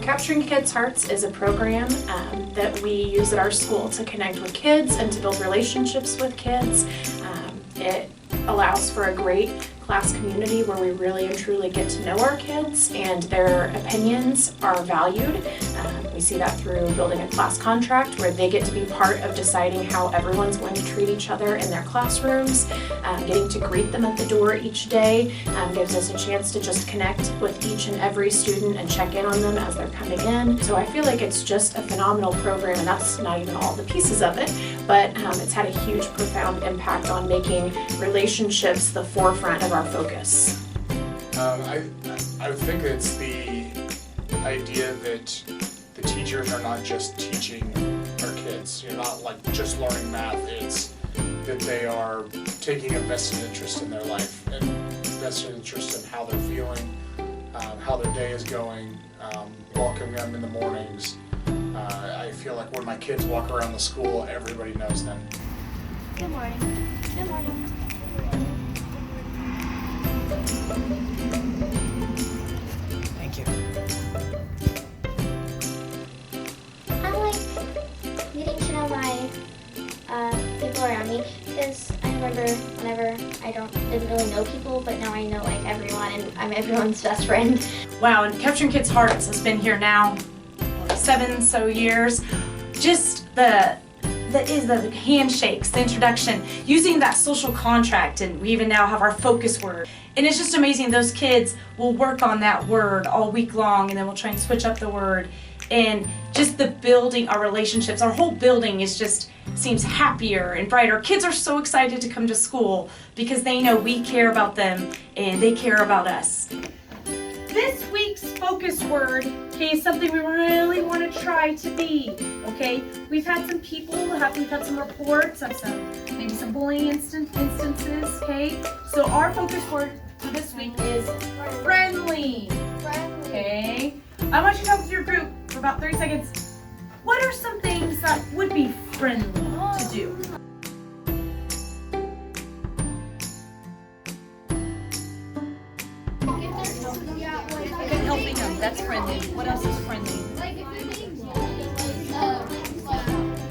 Capturing Kids' Hearts is a program that we use at our school to connect with kids and to build relationships with kids. It allows for a great class community where we really and truly get to know our kids and their opinions are valued. We see that through building a class contract where they get to be part of deciding how everyone's going to treat each other in their classrooms. Getting to greet them at the door each day gives us a chance to just connect with each and every student and check in on them as they're coming in. So I feel like it's just a phenomenal program, and that's not even all the pieces of it, but it's had a huge, profound impact on making relationships the forefront of our focus. I think it's the idea that the teachers are not just teaching our kids. You're not like just learning math. It's that they are taking a vested interest in their life and vested interest in how they're feeling, how their day is going, welcoming them in the mornings. I feel like when my kids walk around the school, everybody knows them. Good morning. Good morning. Thank you. I like getting to know my people around me, because I remember whenever I didn't really know people, but now I know like everyone, and I'm everyone's best friend. Wow, and Capturing Kids' Hearts has been here now 7 so years. Just the handshakes, the introduction, using that social contract, and we even now have our focus word. And it's just amazing, those kids will work on that word all week long, and then we'll try and switch up the word. And just the building our relationships, our whole building is just seems happier and brighter. Kids are so excited to come to school because they know we care about them and they care about us. This week's focus word, okay, is something we really want to try to be, okay? We've had some people, we've had some reports of maybe some bullying instances, okay? So our focus word for this week is friendly, okay? I want you to talk with your group for about 30 seconds. What are some things that would be friendly to do? Helping them, that's friendly. What else is friendly?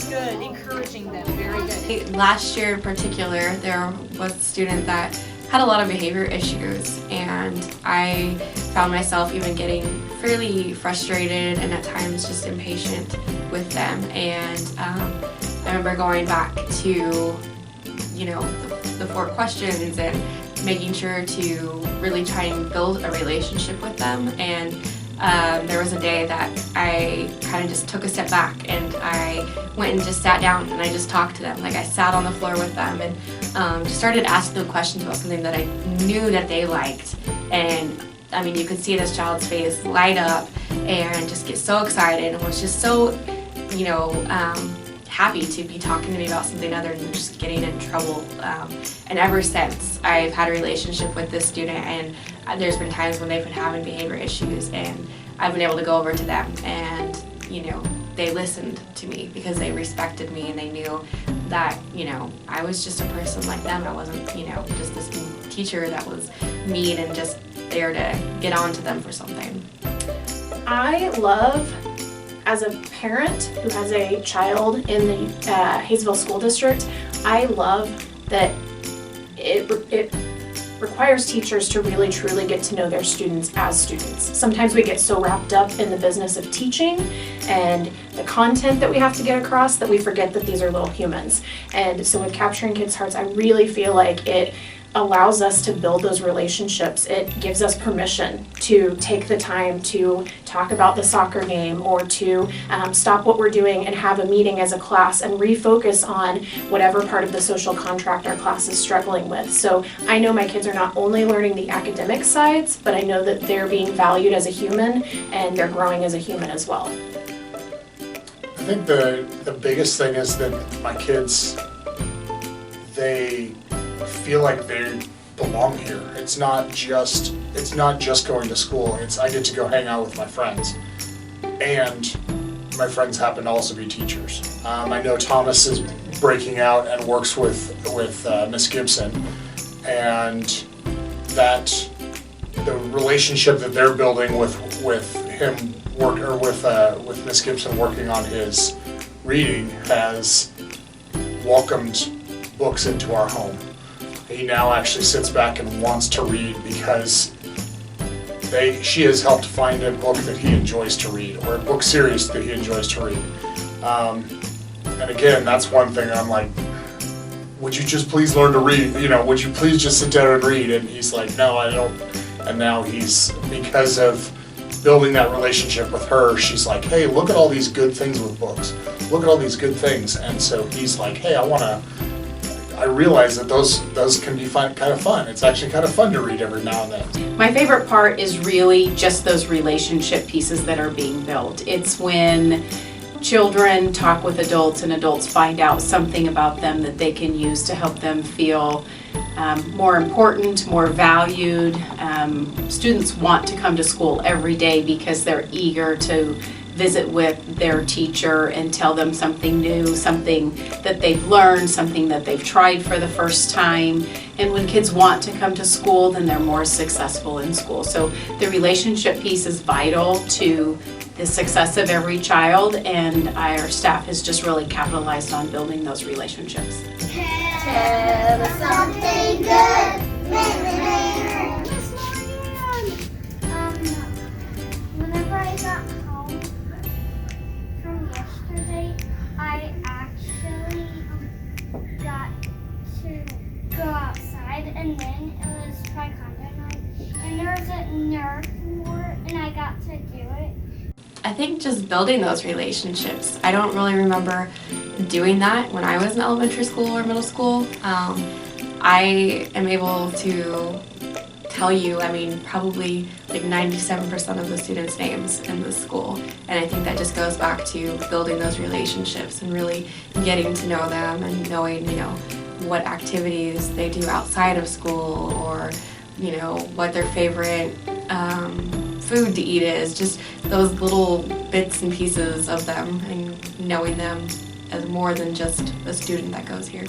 Good, encouraging them, very good. Last year in particular, there was a student that had a lot of behavior issues, and I found myself even getting fairly frustrated and at times just impatient with them. And I remember going back to, the 4 questions and making sure to really try and build a relationship with them. And there was a day that I kind of just took a step back and I went and just sat down and I just talked to them. Like, I sat on the floor with them and just started asking them questions about something that I knew that they liked. And I mean, you could see this child's face light up and just get so excited and was just so, happy to be talking to me about something other than just getting in trouble. And ever since, I've had a relationship with this student, and there's been times when they've been having behavior issues, and I've been able to go over to them and, they listened to me because they respected me and they knew that, I was just a person like them. I wasn't, just this teacher that was mean and just there to get on to them for something. I love, as a parent who has a child in the Hayesville School District, I love that it requires teachers to really truly get to know their students as students. Sometimes we get so wrapped up in the business of teaching and the content that we have to get across that we forget that these are little humans. And so with Capturing Kids' Hearts, I really feel like it allows us to build those relationships. It gives us permission to take the time to talk about the soccer game or to stop what we're doing and have a meeting as a class and refocus on whatever part of the social contract our class is struggling with. So I know my kids are not only learning the academic sides, but I know that they're being valued as a human and they're growing as a human as well. I think the biggest thing is that my kids, they feel like they belong here. It's not just going to school. I get to go hang out with my friends, and my friends happen to also be teachers. I know Thomas is breaking out and works with Miss Gibson, and that the relationship that they're building with him with Miss Gibson working on his reading, has welcomed books into our home. He now actually sits back and wants to read because she has helped find a book that he enjoys to read, or a book series that he enjoys to read. And again, that's one thing I'm like, would you just please learn to read? You know, would you please just sit down and read? And he's like, no, I don't. And now because of building that relationship with her, she's like, hey, look at all these good things with books. Look at all these good things. And so he's like, hey, I realize that those can be kind of fun. It's actually kind of fun to read every now and then. My favorite part is really just those relationship pieces that are being built. It's when children talk with adults and adults find out something about them that they can use to help them feel more important, more valued. Students want to come to school every day because they're eager to visit with their teacher and tell them something new, something that they've learned, something that they've tried for the first time. And when kids want to come to school, then they're more successful in school. So the relationship piece is vital to the success of every child, and our staff has just really capitalized on building those relationships. Tell us something good. Whenever I got home from yesterday, I actually got to go outside, and then it was taekwondo night, and there was a Nerf war, and I got to do it. I think just building those relationships. I don't really remember doing that when I was in elementary school or middle school. I am able to tell you, probably like 97% of the students' names in this school. And I think that just goes back to building those relationships and really getting to know them and knowing, what activities they do outside of school, or, what their favorite food to eat is. Just those little bits and pieces of them and knowing them as more than just a student that goes here.